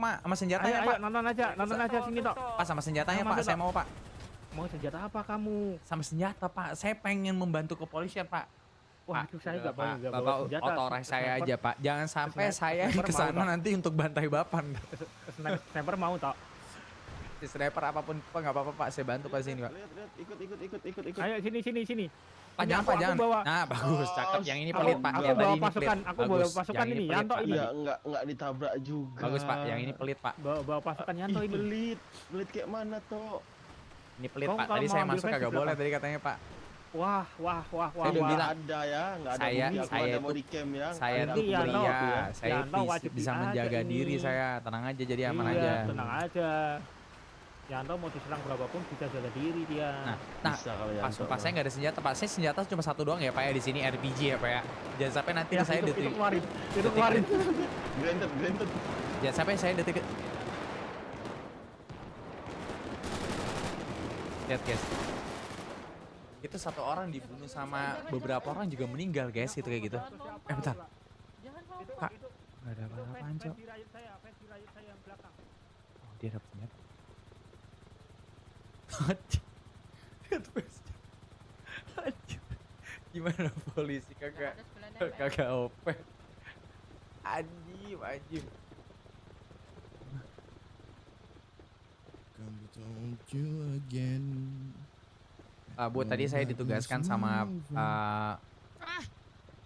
mak, sama senjatanya Ayo, pak. nonton aja sini tok. Pak sama senjatanya Ayo, pak, masuk, saya Tok. mau pak. Mau senjata apa kamu? Sama senjata pak, saya pengen membantu kepolisian pak. Wah, itu saya nggak Pak, bawa bapak senjata. otorais saya Sniper- aja pak. Jangan sampai saya sniper ke mau, sana Tok. nanti untuk bantai bapak. Sniper mau tok. Si sniper apapun pak nggak apa-apa pak, saya bantu pak sini pak. Lihat, ikut. Ayo sini. Pak Ini jangan aku- pak aku jangan. bawa. Nah bagus, cakep. Yang ini Aku- pelit pak. Aku Yang tadi bawa ini pelit. pasukan, aku bawa Bagus. pasukan Yang ini, pelit, Yanto Pak. ini. Iya, enggak ditabrak juga. Bagus pak, yang ini pelit pak. Bawa pasukan Yanto Ih, ini. pelit kayak mana toh? Ini pelit Kau pak. kalau Tadi mau saya ambil masuk face kagak di boleh belakang. tadi katanya pak. Wah. Saya udah bilang. Ada ya, enggak ada Saya- bukti. Aku saya ada mau itu- di camp ya. Saya Ada tuh Iya, bukti Yanto. pria, ya. saya Yanto wajib bisa diaja menjaga ini. diri saya. Tenang aja, jadi aman Iya, aja. tenang aja. Yanto mau diserang berapapun bisa jaga diri dia. Nah, Bisa kalau Pak, Yanto. sumpah saya nggak ada senjata pak. Saya senjata cuma satu doang ya pak ya di sini RPG ya pak ya. Jangan sampai nanti Ya, saya itu detik. keluarin. Itu keluarin. Granted. Jangan sampai saya detik. Lihat guys. Itu satu orang dibunuh sama beberapa orang juga meninggal guys, gitu kayak gitu. Bentar. Pak, nggak ada apa-apaan cok. Fans di riot saya yang belakang. Oh, dia dapat senjata. Anjir. Lihat face-nya. Anjir. Gimana polisi kagak OP. Anjir. Come told you again. Bu, tadi saya ditugaskan sama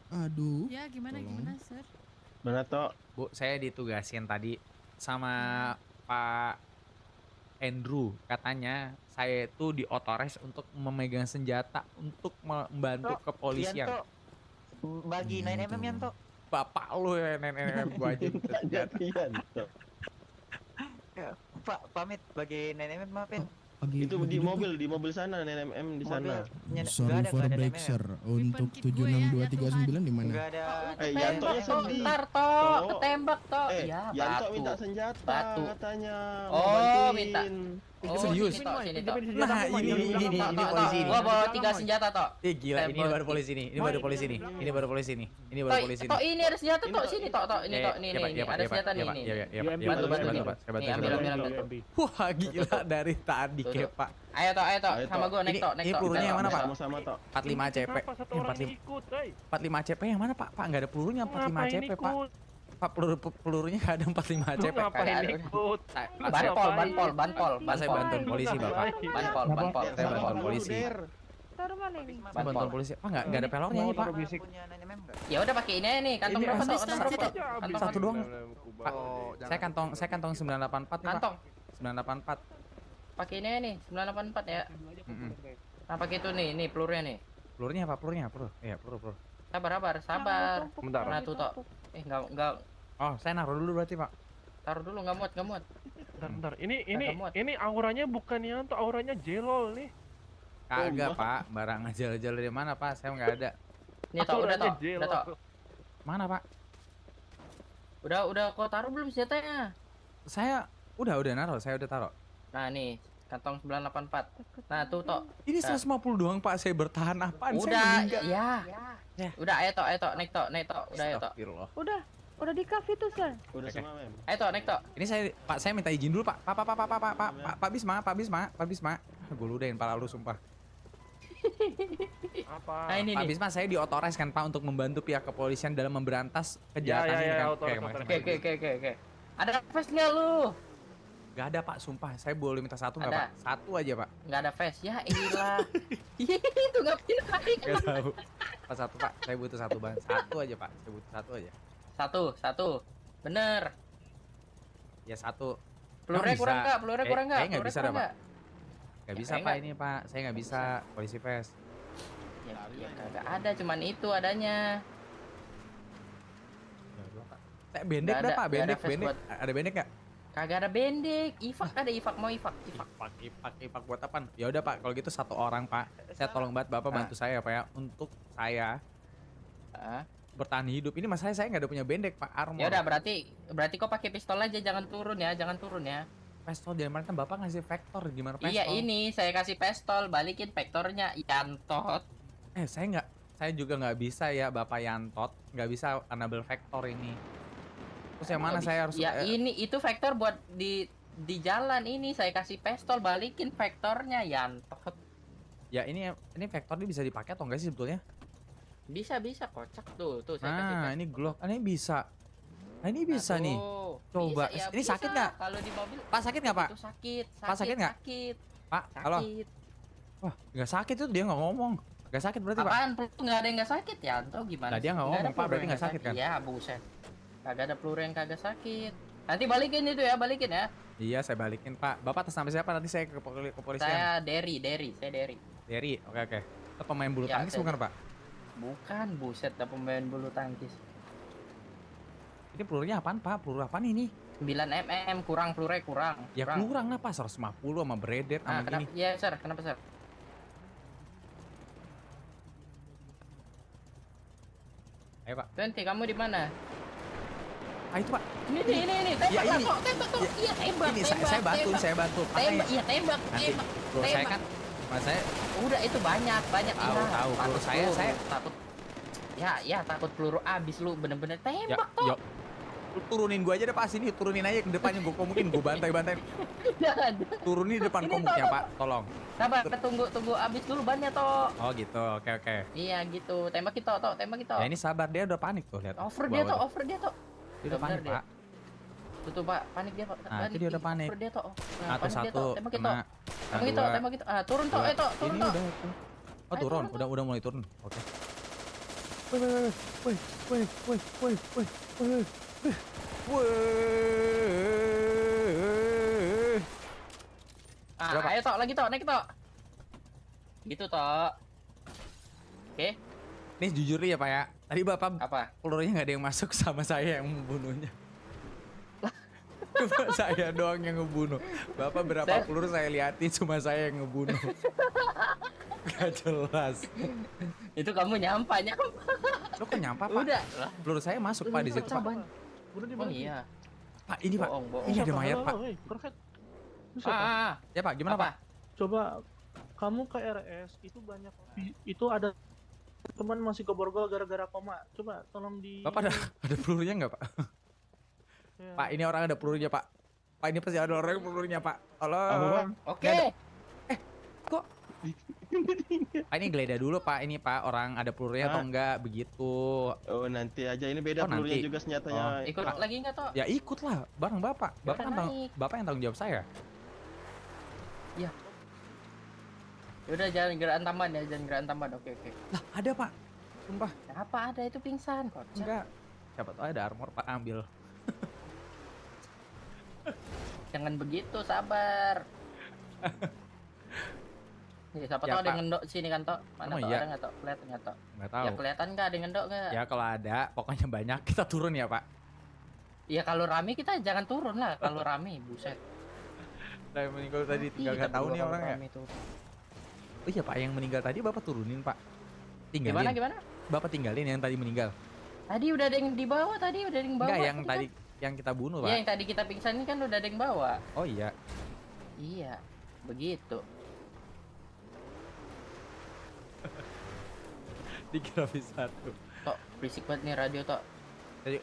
Aduh. Ya gimana Tolong. sir? Mana toh? Bu, saya ditugasin tadi sama Pak Andrew. Katanya saya itu diotores untuk memegang senjata untuk membantu kepolisian. Bagi 9mm Yanto. Bapak lu ya nenek gua aja gitu senjata. Yanto. Ya, Pak pamit bagi 9mm maafin. Pagi, Itu pagi di mobil sana, NMM di sana. Sorry for break sir. Untuk 76239 di mana? Enggak ada. Yanto nya sedih. Ntar ketembak toh. Ya, Yanto batu. minta senjata Batu. katanya. Oh, Mau bantuin. minta. Oh, serius? Sini toh, sini toh. Nah, ini polisi ini. Gua bawa 3 senjata toh. Gila, ini baru polisi nih. Ini baru polisi nih. Ini baru polisi nih. Ini baru polisi nih. Toh ini ada senjata toh, sini toh. Ini toh, ini ada senjata nih ini. Iya, Bantu, bantu, Pak. Saya bantu. Nih, ambil, saya bantu. ambil. Wah, gila dari tadi Tuh, kayak tuh. Pak. Ayo toh, sama gua naik Ini- toh, naik ini toh. pelurunya yang mana, Pak? Sama-sama toh. 45 ACP. Satu orang ikut, 45 ACP yang mana, Pak? Pak, nggak ada pelurunya 45 ACP, Pak. Pak, pelurunya nggak ada 45 ACP. ikut? Ban Saya bantuin polisi, Bapak. Banpol. Saya bantuin polisi. Taruh mana ini? Saya bantuin polisi. Pak, nggak ada pelornya nih, Pak. Punya 9mm enggak? Ya udah pakai ini aja nih, kantong Ini berapa ambil toh? Kantong berapa toh? Kantong Satu doang. Pak, Oh, saya kantong 984 nih, Pak. Kantong. 984. Pakai ini aja nih, 984 ya. Mm-mm. Nah, pakai itu nih pelurunya nih. Pelurunya apa? Pelurunya, peluru. Iya, peluru. Sabar. Bentar. Nah, tuh toh. Enggak. Oh, saya naruh dulu berarti, Pak. Taruh dulu, enggak muat. Bentar. Ini Kagak muat. ini auranya bukan Yanto, auranya Jelol nih. Kagak, Pak. Barang ngajal-jal dari mana, Pak? Saya nggak ada. Nih toh, udah toh. Jelol. Udah toh. Mana, Pak? Udah kau taruh belum senjatanya? Saya udah naruh, saya udah taruh. Nah, nih, kantong 984. Nah, tuh toh. Ini 150 doang, Pak. Saya bertahan apaan? Saya Udah, meninggal. ya. Ya. Udah, ayo toh, naik toh. Udah, ayo toh. Astagfirullah. Udah di cafe tuh, Sir. Udah Oke. sama mem. Ayo toh, naik toh. Ini saya minta izin dulu, Pak. Pak Bisma. Gue ludahin pala lu sumpah. Apa? Nah, ini Pak nih. Bisma, saya diotoris kan, Pak, untuk membantu pihak kepolisian dalam memberantas kejahatan ini kan. otoris. Oke. Ada face nggak lu? Gak ada, Pak, sumpah. Saya boleh minta satu nggak, Ada. Pak? Satu aja, Pak. Nggak ada face. Ya, iyalah. Itu ngapain kali? Gak tahu. Pak, satu, Pak. Saya butuh satu, Bang. Satu aja, Pak. Saya butuh satu aja. Satu. Bener. Ya, satu. Pelurnya Emang kurang bisa? nggak? Pelurnya kurang nggak? Kayaknya nggak bisa dah, Pak. nggak? Gak Ya, bisa, kayak Pak, nggak. ini, Pak. Saya nggak bisa. Polisi pes. Ya kagak ada, cuman itu adanya. Saya bendek Nggak dah, ada, Pak. nggak ada Bendek. face buat- Ada bendek nggak? Kagak ada bendek. Ifak ada, mau ifak. Ipak buat apaan? Ya udah, Pak, kalau gitu satu orang, Pak. Saya tolong banget Bapak bantu saya, Pak, ya, untuk saya Ah. bertahan hidup. Ini masalahnya saya nggak ada punya bendek, Pak, armor. Ya udah berarti kau pakai pistol aja, jangan turun ya. Pistol dari mana kan Bapak ngasih vektor, gimana pistol? Iya, ini saya kasih pistol, balikin vektornya. Yantot. Saya juga nggak bisa ya, Bapak Yantot, nggak bisa enable vektor ini. Terus yang mana saya harus Ya ini itu vektor buat di jalan ini saya kasih pistol balikin vektornya Yanto. Ya ini vektor ini bisa dipakai atau enggak sih sebetulnya? Bisa kocak tuh saya kasih Nah, pistol. ini Glock. Ini bisa. Nah, ini bisa Nah, nih. tuh. Coba. Bisa, ya Ini bisa. sakit nggak? Kalau di mobil Pak sakit nggak, Pak? itu sakit. Pak, sakit nggak? Sakit. Pak, halo. Sakit. Wah, nggak sakit itu dia nggak ngomong. Nggak sakit berarti, Pak? Apaan? Peluru nggak ada yang nggak sakit ya? Anto gimana? Nah, dia sih? nggak Nggak ngomong, ada Pak, peluru berarti yang nggak sakit kan? Ya buset. Kagak ada peluru yang kagak sakit. Nanti balikin itu ya, balikin ya. Iya, saya balikin, Pak. Bapak atas nama siapa? Nanti saya ke kepolisian. Saya Derry, saya Derry. Derry. Oke. Itu pemain bulu Ya, tangkis saya- bukan, Pak? Bukan, buset, ada pemain bulu tangkis. Ini pelurunya apaan, Pak? Peluru apaan ini? 9 mm kurang peluru kurang. Ya kurang lah, Pak. 150 sama bredet Ah, sama kenapa? gini. Ya, Sir, kenapa, Sir? Ayo, Pak. 20, kamu di mana? Ah, itu, Pak. Ini, tembak Ya, lah, ini. kok, tembak tuh. Ya, Iya, tembak, Ini tembak, saya bantu, tembak. saya bantu. Tembak, Makanya iya, tembak, nanti tembak. peluru saya tembak. kan Mas saya Udah itu banyak Tahu, iya. tahu. Takut Peluru saya- peluru, takut. Ya, takut peluru abis lu bener-bener ya, tembak tuh. yuk. Lu turunin gua aja deh, Pak. Sini turunin aja ke depannya gua komukin, gua bantai-bantai. Jangan. Turunin di depan Ini komuknya, Pak. Tolong. Sabar, tunggu abis dulu bannya toh. Oh, gitu. Oke. Iya gitu, tembak kita toh, tembak kita. Ya ini sabar, dia udah panik tuh, lihat. Over Bawah dia toh, tuh. over dia toh. Dia udah panik, Bener dia. Pak. Tuh Pak, panik dia Pak. Nah, itu dia udah Ih, panik. Over dia toh. Nah, Satu panik dia satu toh, tembak kita. kena. Tembak kita, dua, tembak kita. Ah, turun toh, dua. toh, turun Ini toh. udah. Oh, Ayo, turun. turun, Udah mulai turun. Oke. Wih. Ah, Berapa? ayo toh, lagi toh, naik toh. Gitu toh. Oke, Nih jujur ya, Pak ya. Tadi Bapak apa? pelurunya nggak ada yang masuk sama saya yang membunuhnya. Cuma saya doang yang ngebunuh. Bapak berapa Saya- peluru saya liatin, cuma saya yang ngebunuh. Gak jelas. Itu kamu nyampa. Lo kok nyampa, Pak? Udah lah. Peluru saya masuk, Pak, di situ, Pak. Coba. Udah di Oh mana? iya. Pak, ini, Pak. Bohong. Ini ada mayat, Pak. Perfect. Lu Ah, siapa? ah, Ya, Pak, gimana, apa? Pak? Coba kamu ke RS itu banyak itu ada teman masih ke borgol gara-gara koma. Coba tolong di Bapak ada pelurunya nggak, Pak? Ya. Pak, ini orang ada pelurunya, Pak. Pak, ini pasti ada orang yang pelurunya, Pak. Apa, Tolong. Pak? Oke. Kok? Pak, ini geledah dulu, Pak. Ini, Pak, orang ada pelurunya atau Hah? enggak, begitu. Oh, nanti aja ini beda Oh, pelurunya nanti. juga senjatanya. Ikut lagi enggak toh? Ya ikutlah, bareng Bapak. Bapak kan naik. Bapak yang tanggung jawab saya. Udah jangan gerakan tambahan ya, jangan gerakan tambahan. Oke. Lah, ada, Pak. Sumpah, Apa ada itu pingsan kok? enggak. Siapa tahu ada armor, Pak, ambil. Jangan begitu, sabar. Ya, siapa Ya, tahu ada Pak. yang ngendok sini kan toh? Mana Oh, toh? iya. Ada nggak toh? Kelihatan nggak toh? Enggak Ya tahu. kelihatan nggak ada yang ngendok nggak? Ya kalau ada, pokoknya banyak kita turun ya, Pak. Ya kalau rame kita jangan turun lah. Kalau rame, buset. Saya meninggal tadi tinggal Kita nggak tahu berdua nih kalau orang ya. rame tuh. Oh iya, Pak, yang meninggal tadi Bapak turunin, Pak. Gimana Tinggalin. gimana? Bapak tinggalin yang tadi meninggal. Tadi udah ada yang di bawah tadi, udah ada yang bawa. Enggak, yang kan? tadi yang kita bunuh, Iya, Pak. yang tadi kita pingsan ini kan udah ada yang bawa. Oh iya. Iya, begitu. Dikira bisa tuh. Tok, berisik banget nih radio tok. Jadi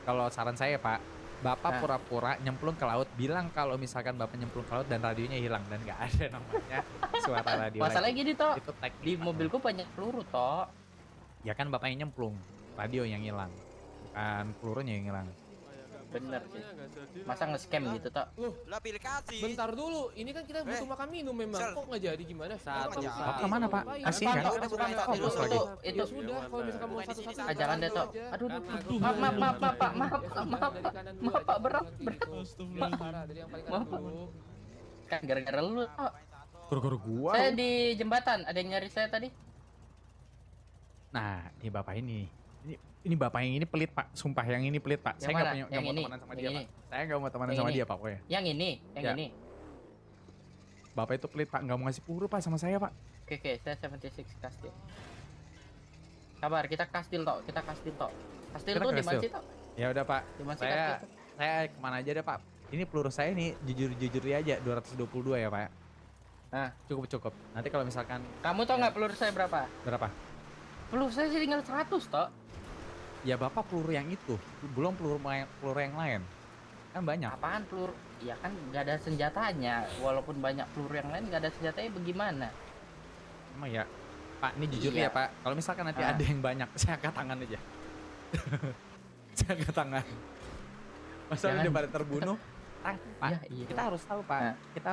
kalau saran saya, Pak, Bapak Nah. pura-pura nyemplung ke laut, bilang kalau misalkan Bapak nyemplung ke laut dan radionya hilang dan nggak ada namanya suara radio Masalahnya lagi. gini tok, Itu teknik, di Pak. mobilku banyak peluru tok. Ya kan Bapak yang nyemplung, radio yang hilang, bukan pelurunya yang hilang. Bener sih. Masa nge-scam gitu tok? Lah pilih kasih. Bentar dulu, ini kan kita butuh makan minum memang. Sel. Kok nggak jadi gimana? Satu, Emang satu. Kemana, Pak? ngapain? Kasih Pan, kan? Tok, Udah Pan, mulai Tok, tadi itu, lu lagi. itu. Ya sudah, kalau misalkan mau Bukan di sini, satu-satu. Ah, jangan deh, Tok. aja. Aduh, Karena aduh, gua maaf, dari maaf, kanan Pak, dulu, maaf, ya sudah, maaf, dari Pak. kanan dulu Maaf, aja, Pak, berat, jangan berat. gitu. Parah, dari yang paling kanan Maaf, Pak. dulu. Kan gara-gara lu tok. Gara-gara gua. Saya di jembatan, ada yang nyari saya tadi. Nah, ini Bapak ini Bapak yang ini pelit, Pak. Sumpah yang ini pelit, Pak. Yang Saya nggak mana? punya nggak Yang mau ini? temenan sama Yang dia, ini? Pak. Saya nggak mau temenan Yang sama ini? dia, Pak, pokoknya. Yang ini, yang Ya. ini. Bapak itu pelit, Pak. Nggak mau ngasih peluru, Pak, sama saya, Pak. Oke, saya 76 kastil. Kabar, kita kastil tok, kita kastil tok. Kastil Kita tuh ke di mana kastil. sih tok? Ya udah, Pak. Di mana sih Saya kastil tuh? saya kemana aja deh, Pak. Ini peluru saya nih jujur aja 222 ya, Pak. Nah. Cukup. Nanti kalau misalkan Kamu tau nggak peluru saya berapa? berapa? Peluru saya sih tinggal 100 tok. Ya Bapak peluru yang itu, belum peluru yang lain. Kan banyak. Apaan peluru? Ya kan nggak ada senjatanya. Walaupun banyak peluru yang lain nggak ada senjatanya bagaimana? Emang ya, Pak, ini jujur Iya. ya Pak. Kalau misalkan nanti Ah. ada yang banyak, saya angkat tangan aja. Saya angkat tangan. Masalah Jangan. daripada terbunuh, Pak, Iya, iya. kita harus tahu Pak. Ah. Kita